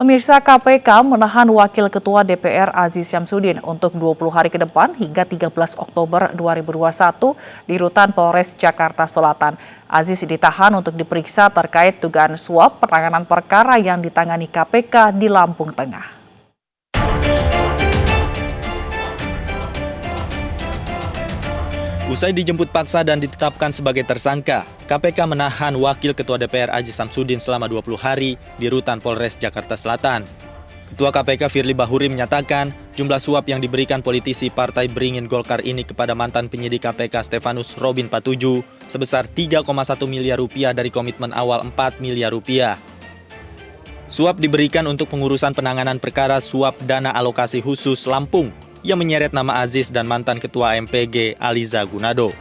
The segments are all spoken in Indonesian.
Pemirsa, KPK menahan Wakil Ketua DPR Aziz Syamsuddin untuk 20 hari ke depan hingga 13 Oktober 2021 di Rutan Polres Jakarta Selatan. Aziz ditahan untuk diperiksa terkait dugaan suap penanganan perkara yang ditangani KPK di Lampung Tengah. Usai dijemput paksa dan ditetapkan sebagai tersangka, KPK menahan Wakil Ketua DPR Aziz Syamsuddin selama 20 hari di Rutan Polres Jakarta Selatan. Ketua KPK Firly Bahuri menyatakan jumlah suap yang diberikan politisi Partai Beringin Golkar ini kepada mantan penyidik KPK Stefanus Robin Patuju sebesar 3,1 miliar rupiah dari komitmen awal 4 miliar rupiah. Suap diberikan untuk pengurusan penanganan perkara suap dana alokasi khusus Lampung yang menyeret nama Aziz dan mantan Ketua MPG Aliza Gunado.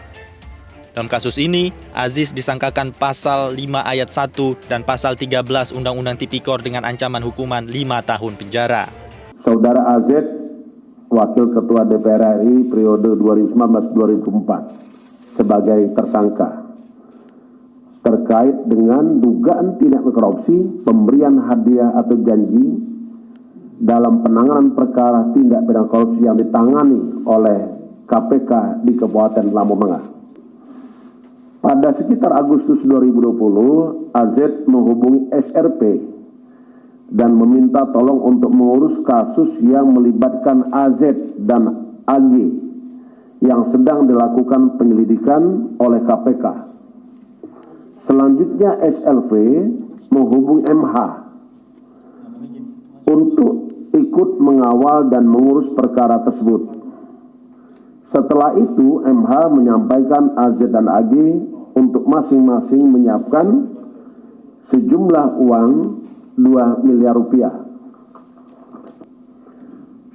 Dalam kasus ini, Aziz disangkakan pasal 5 ayat 1 dan pasal 13 Undang-Undang Tipikor dengan ancaman hukuman 5 tahun penjara. Saudara AZ, Wakil Ketua DPR RI periode 2019-2024 sebagai tersangka terkait dengan dugaan tindak korupsi, pemberian hadiah atau janji dalam penanganan perkara tindak pidana korupsi yang ditangani oleh KPK di Kabupaten Lampung Tengah. Pada sekitar Agustus 2020, AZ menghubungi SRP dan meminta tolong untuk mengurus kasus yang melibatkan AZ dan AG yang sedang dilakukan penyelidikan oleh KPK. Selanjutnya SLV menghubungi MH untuk ikut mengawal dan mengurus perkara tersebut. Setelah itu, MH menyampaikan AZ dan AG untuk masing-masing menyiapkan sejumlah uang 2 miliar rupiah.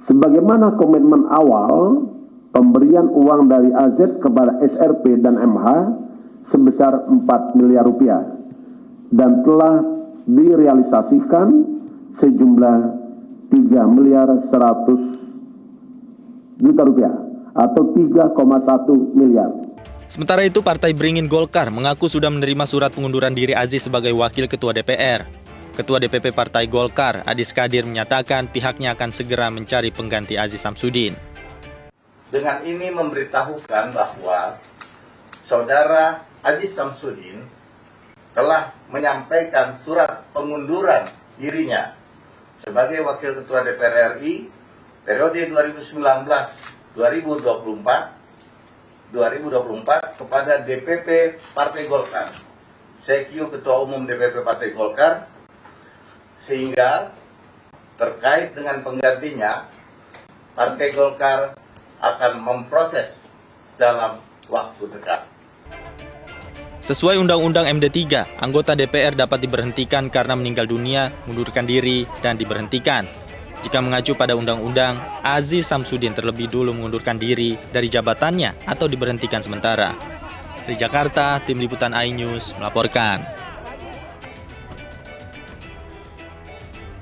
Sebagaimana komitmen awal, pemberian uang dari AZ kepada SRP dan MH sebesar 4 miliar rupiah dan telah direalisasikan sejumlah 3 miliar 100 juta rupiah atau 3,1 miliar. Sementara itu, Partai Beringin Golkar mengaku sudah menerima surat pengunduran diri Aziz sebagai Wakil Ketua DPR. Ketua DPP Partai Golkar, Adis Kadir, menyatakan pihaknya akan segera mencari pengganti Aziz Syamsuddin. Dengan ini memberitahukan bahwa Saudara Aziz Syamsuddin telah menyampaikan surat pengunduran dirinya sebagai Wakil Ketua DPR RI periode 2019-2024 kepada DPP Partai Golkar, CQ Ketua Umum DPP Partai Golkar, sehingga terkait dengan penggantinya, Partai Golkar akan memproses dalam waktu dekat. Sesuai Undang-Undang MD3, anggota DPR dapat diberhentikan karena meninggal dunia, mengundurkan diri, dan diberhentikan. Jika mengacu pada Undang-Undang, Aziz Syamsuddin terlebih dulu mengundurkan diri dari jabatannya atau diberhentikan sementara. Dari Jakarta, Tim Liputan iNews melaporkan.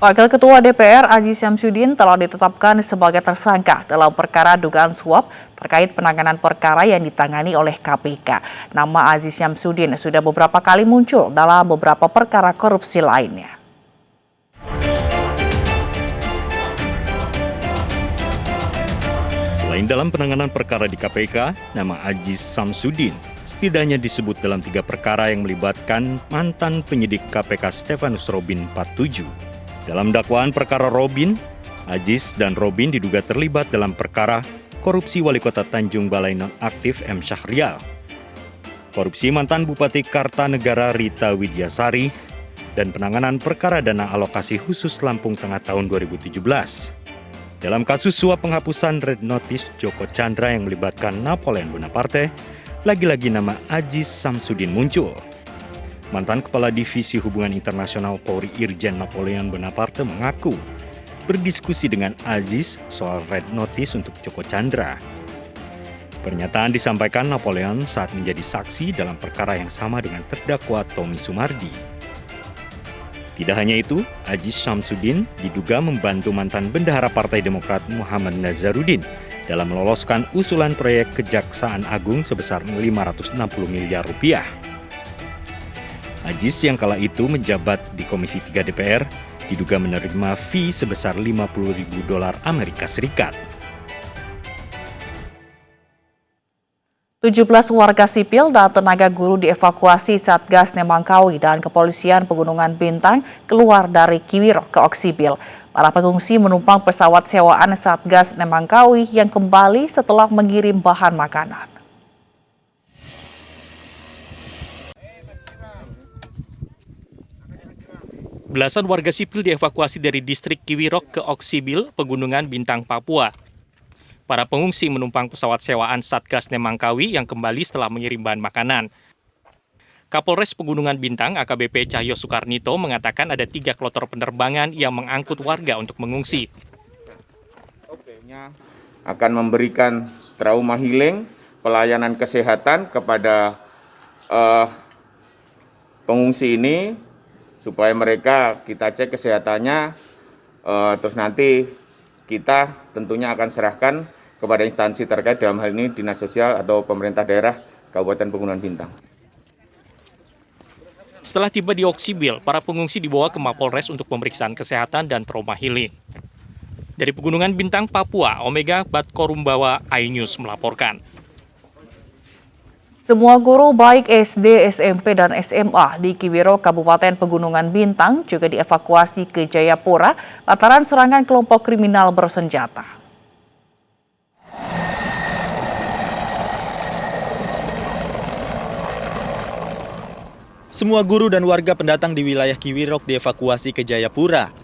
Wakil Ketua DPR Aziz Syamsuddin telah ditetapkan sebagai tersangka dalam perkara dugaan suap terkait penanganan perkara yang ditangani oleh KPK. Nama Aziz Syamsuddin sudah beberapa kali muncul dalam beberapa perkara korupsi lainnya. Selain dalam penanganan perkara di KPK, nama Aziz Syamsuddin setidaknya disebut dalam 3 perkara yang melibatkan mantan penyidik KPK Stefanus Robin Patuju. Dalam dakwaan perkara Robin, Aziz dan Robin diduga terlibat dalam perkara korupsi Wali Kota Tanjung Balai nonaktif M. Syahrial, korupsi mantan Bupati Kartanegara Rita Widyasari, dan penanganan perkara dana alokasi khusus Lampung Tengah tahun 2017. Dalam kasus suap penghapusan Red Notice Joko Chandra yang melibatkan Napoleon Bonaparte, lagi-lagi nama Aziz Syamsuddin muncul. Mantan Kepala Divisi Hubungan Internasional Polri Irjen Napoleon Bonaparte mengaku berdiskusi dengan Aziz soal Red Notice untuk Joko Chandra. Pernyataan disampaikan Napoleon saat menjadi saksi dalam perkara yang sama dengan terdakwa Tommy Sumardi. Tidak hanya itu, Aziz Syamsuddin diduga membantu mantan bendahara Partai Demokrat Muhammad Nazarudin dalam meloloskan usulan proyek Kejaksaan Agung sebesar 560 miliar rupiah. Aziz yang kala itu menjabat di Komisi 3 DPR diduga menerima fee sebesar $50.000 Amerika Serikat. 17 warga sipil dan tenaga guru dievakuasi Satgas Nemangkawi dan Kepolisian Pegunungan Bintang keluar dari Kiwirok ke Oksibil. Para pengungsi menumpang pesawat sewaan Satgas Nemangkawi yang kembali setelah mengirim bahan makanan. Belasan warga sipil dievakuasi dari distrik Kiwirok ke Oksibil, Pegunungan Bintang, Papua. Para pengungsi menumpang pesawat sewaan Satgas Nemangkawi yang kembali setelah mengirim bahan makanan. Kapolres Pegunungan Bintang AKBP Cahyo Soekarnito mengatakan ada 3 kloter penerbangan yang mengangkut warga untuk mengungsi. Akan memberikan trauma healing, pelayanan kesehatan kepada pengungsi ini, supaya mereka kita cek kesehatannya, terus nanti kita tentunya akan serahkan kepada instansi terkait, dalam hal ini Dinas Sosial atau pemerintah daerah Kabupaten Pegunungan Bintang. Setelah tiba di Oksibil, para pengungsi dibawa ke Mapolres untuk pemeriksaan kesehatan dan trauma healing. Dari Pegunungan Bintang, Papua, Omega Batkorumbawa, iNews melaporkan. Semua guru baik SD, SMP, dan SMA di Kiwirok, Kabupaten Pegunungan Bintang juga dievakuasi ke Jayapura lantaran serangan kelompok kriminal bersenjata. Semua guru dan warga pendatang di wilayah Kiwirok dievakuasi ke Jayapura.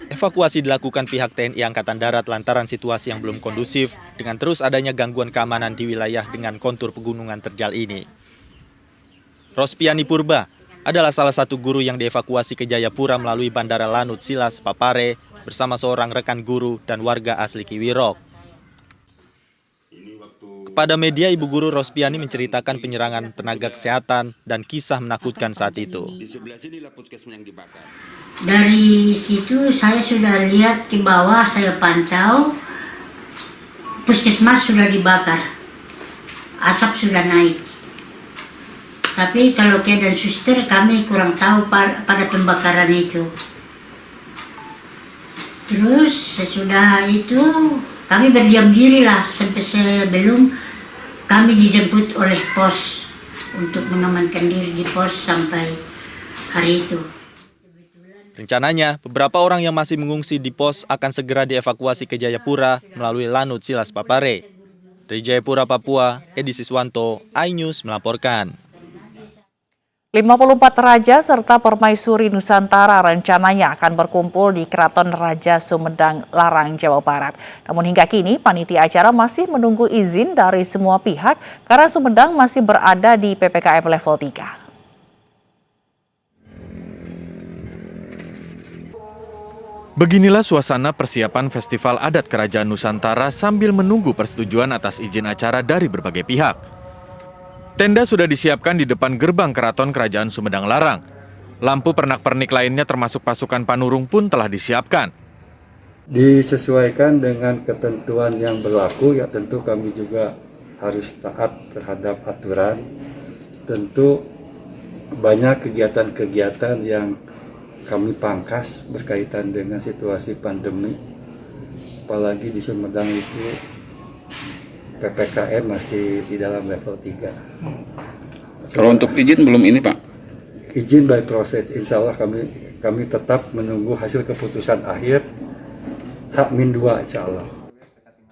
Evakuasi dilakukan pihak TNI Angkatan Darat lantaran situasi yang belum kondusif dengan terus adanya gangguan keamanan di wilayah dengan kontur pegunungan terjal ini. Rospiani Purba adalah salah satu guru yang dievakuasi ke Jayapura melalui Bandara Lanut Silas Papare bersama seorang rekan guru dan warga asli Kiwirok. Kepada media, Ibu Guru Rospiani menceritakan penyerangan tenaga kesehatan dan kisah menakutkan saat itu. Dari situ saya sudah lihat ke bawah, saya pantau, puskesmas sudah dibakar, asap sudah naik. Tapi kalau keadaan suster kami kurang tahu pada pembakaran itu. Terus sesudah itu kami berdiam diri lah sampai sebelum kami dijemput oleh pos untuk mengamankan diri di pos sampai hari itu. Rencananya, beberapa orang yang masih mengungsi di pos akan segera dievakuasi ke Jayapura melalui Lanut Silas Papare. Dari Jayapura, Papua, Edi Siswanto, iNews melaporkan. 54 raja serta permaisuri Nusantara rencananya akan berkumpul di Keraton Raja Sumedang, Larang, Jawa Barat. Namun hingga kini panitia acara masih menunggu izin dari semua pihak karena Sumedang masih berada di PPKM level 3. Beginilah suasana persiapan Festival Adat Kerajaan Nusantara sambil menunggu persetujuan atas izin acara dari berbagai pihak. Tenda sudah disiapkan di depan gerbang Keraton Kerajaan Sumedang Larang. Lampu pernak-pernik lainnya termasuk pasukan panurung pun telah disiapkan. Disesuaikan dengan ketentuan yang berlaku, ya tentu kami juga harus taat terhadap aturan. Tentu banyak kegiatan-kegiatan yang kami pangkas berkaitan dengan situasi pandemi. Apalagi di Sumedang itu PPKM masih di dalam level 3. Kalau untuk izin belum ini Pak? Izin by proses, insya Allah kami tetap menunggu hasil keputusan akhir H-2 insya Allah.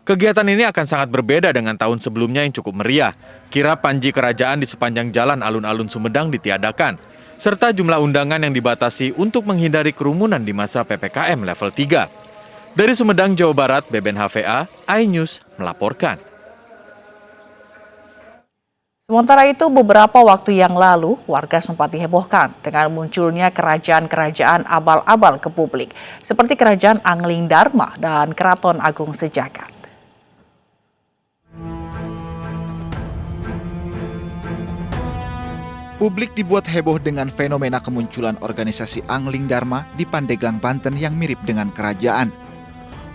Kegiatan ini akan sangat berbeda dengan tahun sebelumnya yang cukup meriah. Kirap panji kerajaan di sepanjang jalan alun-alun Sumedang ditiadakan, serta jumlah undangan yang dibatasi untuk menghindari kerumunan di masa PPKM level 3. Dari Sumedang, Jawa Barat, Beben HVA, iNews melaporkan. Sementara itu, beberapa waktu yang lalu, warga sempat dihebohkan dengan munculnya kerajaan-kerajaan abal-abal ke publik, seperti Kerajaan Angling Dharma dan Keraton Agung Sejagat. Publik dibuat heboh dengan fenomena kemunculan organisasi Angling Dharma di Pandeglang, Banten yang mirip dengan kerajaan.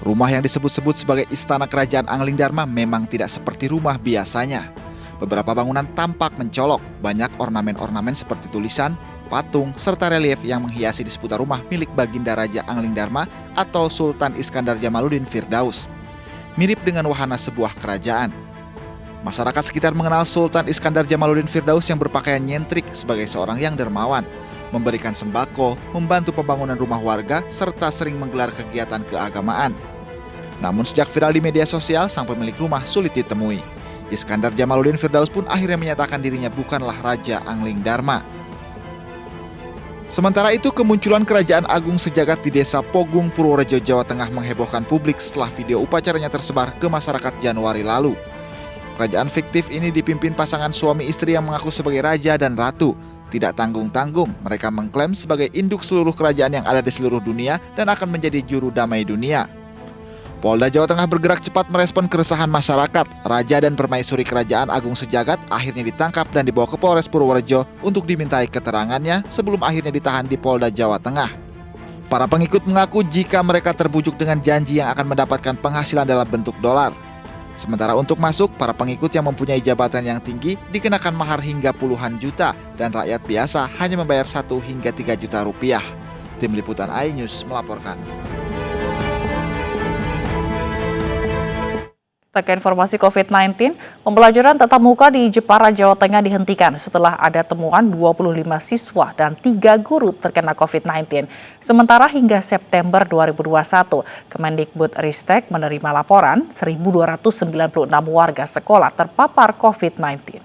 Rumah yang disebut-sebut sebagai Istana Kerajaan Angling Dharma memang tidak seperti rumah biasanya. Beberapa bangunan tampak mencolok, banyak ornamen-ornamen seperti tulisan, patung, serta relief yang menghiasi di seputar rumah milik Baginda Raja Angling Dharma atau Sultan Iskandar Jamaluddin Firdaus. Mirip dengan wahana sebuah kerajaan. Masyarakat sekitar mengenal Sultan Iskandar Jamaluddin Firdaus yang berpakaian nyentrik sebagai seorang yang dermawan, memberikan sembako, membantu pembangunan rumah warga, serta sering menggelar kegiatan keagamaan. Namun sejak viral di media sosial, sang pemilik rumah sulit ditemui. Iskandar Jamaluddin Firdaus pun akhirnya menyatakan dirinya bukanlah Raja Angling Dharma. Sementara itu, kemunculan Kerajaan Agung Sejagat di Desa Pogung, Purworejo, Jawa Tengah menghebohkan publik setelah video upacaranya tersebar ke masyarakat Januari lalu. Kerajaan fiktif ini dipimpin pasangan suami istri yang mengaku sebagai raja dan ratu. Tidak tanggung-tanggung, mereka mengklaim sebagai induk seluruh kerajaan yang ada di seluruh dunia dan akan menjadi juru damai dunia. Polda Jawa Tengah bergerak cepat merespon keresahan masyarakat. Raja dan permaisuri Kerajaan Agung Sejagat akhirnya ditangkap dan dibawa ke Polres Purworejo untuk dimintai keterangannya sebelum akhirnya ditahan di Polda Jawa Tengah. Para pengikut mengaku jika mereka terbujuk dengan janji yang akan mendapatkan penghasilan dalam bentuk dolar. Sementara untuk masuk, para pengikut yang mempunyai jabatan yang tinggi dikenakan mahar hingga puluhan juta dan rakyat biasa hanya membayar 1 hingga 3 juta rupiah. Tim Liputan iNews melaporkan. Terkait informasi COVID-19, pembelajaran tatap muka di Jepara, Jawa Tengah dihentikan setelah ada temuan 25 siswa dan 3 guru terkena COVID-19. Sementara hingga September 2021, Kemendikbudristek menerima laporan 1.296 warga sekolah terpapar COVID-19.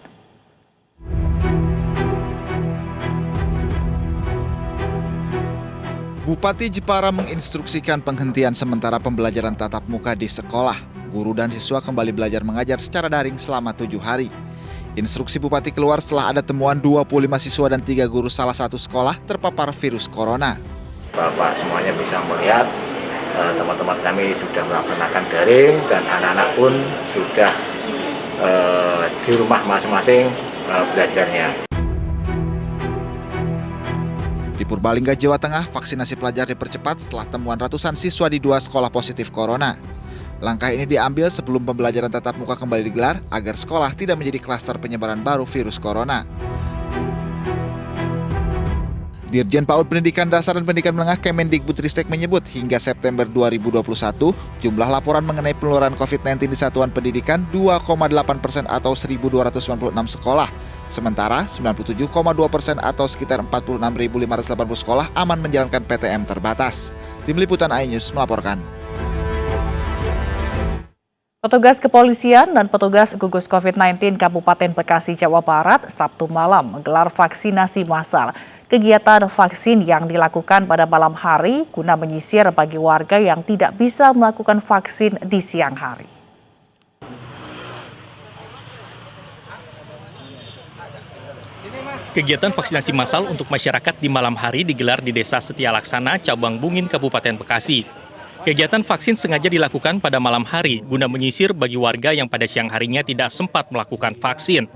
Bupati Jepara menginstruksikan penghentian sementara pembelajaran tatap muka di sekolah. Guru dan siswa kembali belajar mengajar secara daring selama 7 hari. Instruksi Bupati keluar setelah ada temuan 25 siswa dan 3 guru salah satu sekolah terpapar virus corona. Bapak semuanya bisa melihat teman-teman kami sudah melaksanakan daring dan anak-anak pun sudah di rumah masing-masing belajarnya. Di Purbalingga, Jawa Tengah, vaksinasi pelajar dipercepat setelah temuan ratusan siswa di 2 sekolah positif corona. Langkah ini diambil sebelum pembelajaran tatap muka kembali digelar agar sekolah tidak menjadi klaster penyebaran baru virus corona. Dirjen PAUD Pendidikan Dasar dan Pendidikan Menengah Kemendikbudristek menyebut hingga September 2021, jumlah laporan mengenai penularan COVID-19 di satuan pendidikan 2,8% atau 1.296 sekolah. Sementara 97,2% atau sekitar 46.580 sekolah aman menjalankan PTM terbatas. Tim Liputan iNews melaporkan. Petugas kepolisian dan petugas gugus COVID-19 Kabupaten Bekasi, Jawa Barat, Sabtu malam menggelar vaksinasi massal. Kegiatan vaksin yang dilakukan pada malam hari guna menyisir bagi warga yang tidak bisa melakukan vaksin di siang hari. Kegiatan vaksinasi massal untuk masyarakat di malam hari digelar di Desa Setia Laksana, Cabang Bungin, Kabupaten Bekasi. Kegiatan vaksin sengaja dilakukan pada malam hari guna menyisir bagi warga yang pada siang harinya tidak sempat melakukan vaksin.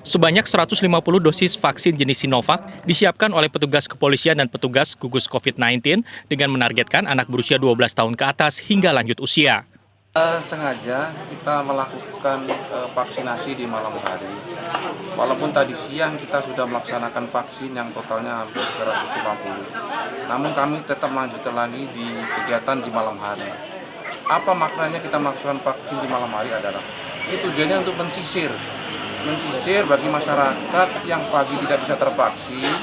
Sebanyak 150 dosis vaksin jenis Sinovac disiapkan oleh petugas kepolisian dan petugas gugus COVID-19 dengan menargetkan anak berusia 12 tahun ke atas hingga lanjut usia. Sengaja kita melakukan vaksinasi di malam hari. Walaupun tadi siang kita sudah melaksanakan vaksin yang totalnya hampir 150. Namun kami tetap melanjutkan lagi di kegiatan di malam hari. Apa maknanya kita melakukan vaksin di malam hari adalah itu tujuannya untuk mensisir bagi masyarakat yang pagi tidak bisa tervaksin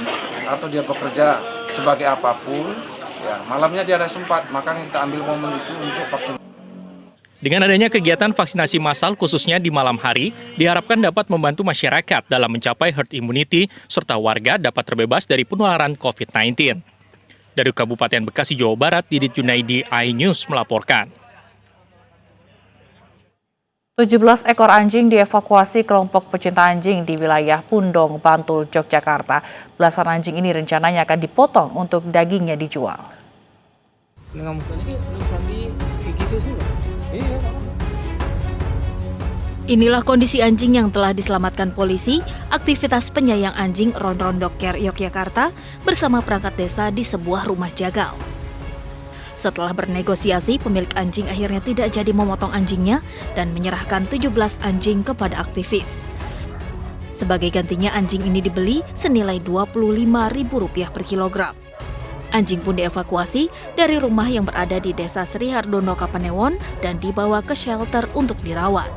atau dia bekerja sebagai apapun, ya malamnya dia ada sempat, maka kita ambil momen itu untuk vaksin. Dengan adanya kegiatan vaksinasi massal khususnya di malam hari, diharapkan dapat membantu masyarakat dalam mencapai herd immunity serta warga dapat terbebas dari penularan COVID-19. Dari Kabupaten Bekasi, Jawa Barat, Didit Junaidi, iNews melaporkan. 17 ekor anjing dievakuasi kelompok pecinta anjing di wilayah Pundong, Bantul, Yogyakarta. Belasan anjing ini rencananya akan dipotong untuk dagingnya dijual. Inilah kondisi anjing yang telah diselamatkan polisi, aktivitas penyayang anjing Rondrondoker, Yogyakarta bersama perangkat desa di sebuah rumah jagal. Setelah bernegosiasi, pemilik anjing akhirnya tidak jadi memotong anjingnya dan menyerahkan 17 anjing kepada aktivis. Sebagai gantinya anjing ini dibeli senilai Rp25.000 per kilogram. Anjing pun dievakuasi dari rumah yang berada di Desa Sri Hardono, Kapanewon dan dibawa ke shelter untuk dirawat.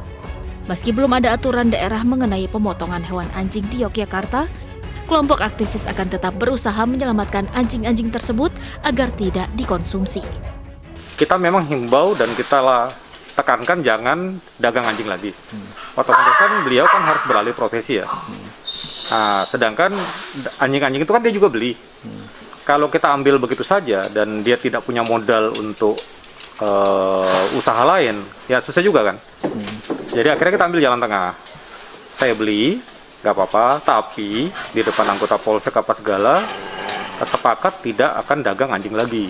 Meski belum ada aturan daerah mengenai pemotongan hewan anjing di Yogyakarta, kelompok aktivis akan tetap berusaha menyelamatkan anjing-anjing tersebut agar tidak dikonsumsi. Kita memang himbau dan kita tekankan jangan dagang anjing lagi. Otomatis kan beliau kan harus beralih profesi ya. Nah, sedangkan anjing-anjing itu kan dia juga beli. Kalau kita ambil begitu saja dan dia tidak punya modal untuk usaha lain, ya susah juga kan. Jadi akhirnya kita ambil jalan tengah. Saya beli, nggak apa-apa, tapi di depan anggota polsek apa segala, sepakat tidak akan dagang anjing lagi.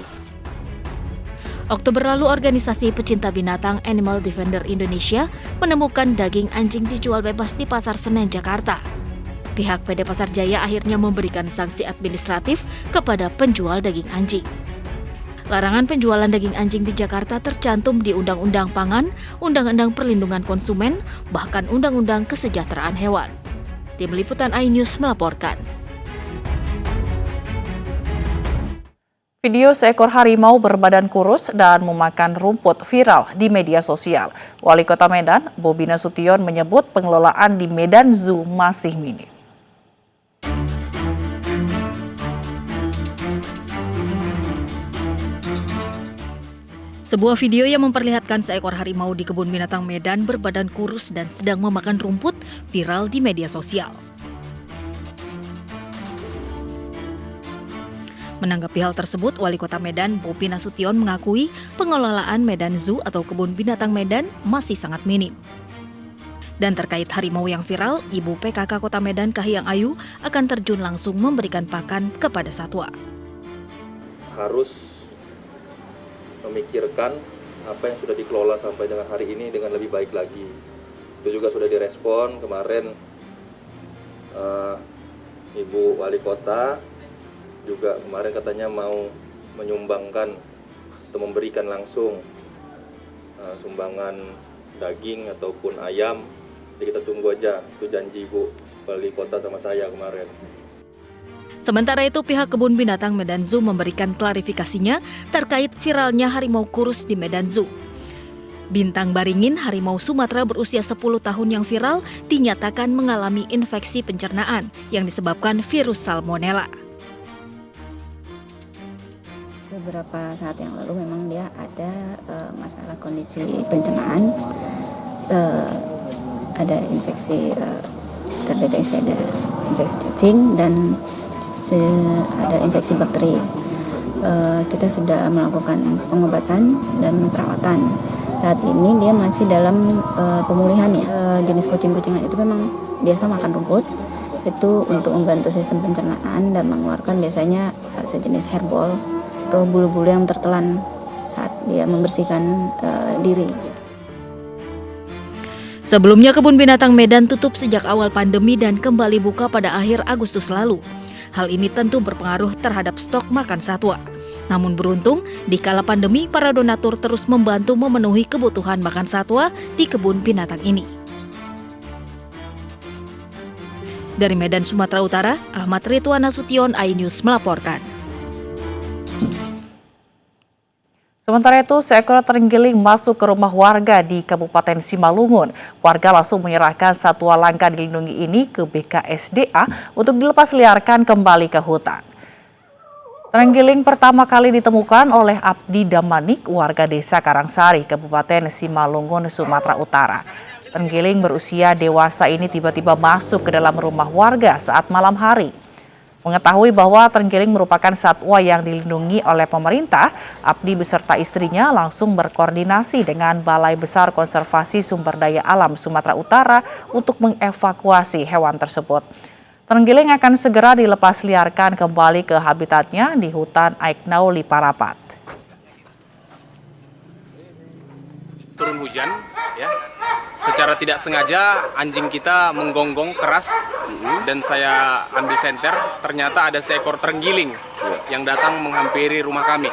Oktober lalu, organisasi pecinta binatang Animal Defender Indonesia menemukan daging anjing dijual bebas di Pasar Senen, Jakarta. Pihak PD Pasar Jaya akhirnya memberikan sanksi administratif kepada penjual daging anjing. Larangan penjualan daging anjing di Jakarta tercantum di Undang-Undang Pangan, Undang-Undang Perlindungan Konsumen, bahkan Undang-Undang Kesejahteraan Hewan. Tim Liputan iNews melaporkan. Video seekor harimau berbadan kurus dan memakan rumput viral di media sosial. Wali Kota Medan, Bobi Nasution, menyebut pengelolaan di Medan Zoo masih minim. Sebuah video yang memperlihatkan seekor harimau di kebun binatang Medan berbadan kurus dan sedang memakan rumput viral di media sosial. Menanggapi hal tersebut, Wali Kota Medan, Bobi Nasution, mengakui pengelolaan Medan Zoo atau kebun binatang Medan masih sangat minim. Dan terkait harimau yang viral, Ibu PKK Kota Medan, Kahiyang Ayu, akan terjun langsung memberikan pakan kepada satwa. Harus memikirkan apa yang sudah dikelola sampai dengan hari ini dengan lebih baik lagi. Itu juga sudah direspon kemarin Ibu Wali Kota juga kemarin katanya mau menyumbangkan atau memberikan langsung sumbangan daging ataupun ayam. Jadi kita tunggu aja, itu janji Ibu Wali Kota sama saya kemarin. Sementara itu, pihak Kebun Binatang Medan Zoo memberikan klarifikasinya terkait viralnya harimau kurus di Medan Zoo. Bintang Baringin, harimau Sumatera berusia 10 tahun yang viral, dinyatakan mengalami infeksi pencernaan yang disebabkan virus Salmonella. Beberapa saat yang lalu memang dia ada masalah kondisi pencernaan, ada infeksi terdeteksi ada infeksi cacing dan ada infeksi bakteri. Kita sudah melakukan pengobatan dan perawatan. Saat ini dia masih dalam pemulihan ya. Jenis kucing-kucingan itu memang biasa makan rumput. Itu untuk membantu sistem pencernaan dan mengeluarkan biasanya sejenis herbol atau bulu-bulu yang tertelan saat dia membersihkan diri. Sebelumnya, Kebun Binatang Medan tutup sejak awal pandemi dan kembali buka pada akhir Agustus lalu. Hal ini tentu berpengaruh terhadap stok makan satwa. Namun beruntung, di kala pandemi, para donatur terus membantu memenuhi kebutuhan makan satwa di kebun binatang ini. Dari Medan, Sumatera Utara, Ahmad Ridwan Nasution, iNews melaporkan. Sementara itu, seekor terenggiling masuk ke rumah warga di Kabupaten Simalungun. Warga langsung menyerahkan satwa langka dilindungi ini ke BKSDA untuk dilepas liarkan kembali ke hutan. Terenggiling pertama kali ditemukan oleh Abdi Damanik, warga desa Karangsari, Kabupaten Simalungun, Sumatera Utara. Terenggiling berusia dewasa ini tiba-tiba masuk ke dalam rumah warga saat malam hari. Mengetahui bahwa terenggiling merupakan satwa yang dilindungi oleh pemerintah, Abdi beserta istrinya langsung berkoordinasi dengan Balai Besar Konservasi Sumber Daya Alam Sumatera Utara untuk mengevakuasi hewan tersebut. Terenggiling akan segera dilepas liarkan kembali ke habitatnya di hutan Aiknau Liparapat. Turun hujan, ya. Secara tidak sengaja anjing kita menggonggong keras dan saya ambil senter, ternyata ada seekor terenggiling yang datang menghampiri rumah kami.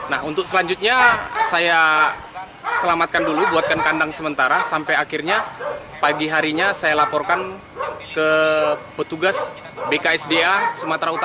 Nah, untuk selanjutnya saya selamatkan dulu, buatkan kandang sementara sampai akhirnya pagi harinya saya laporkan ke petugas BKSDA Sumatera Utara.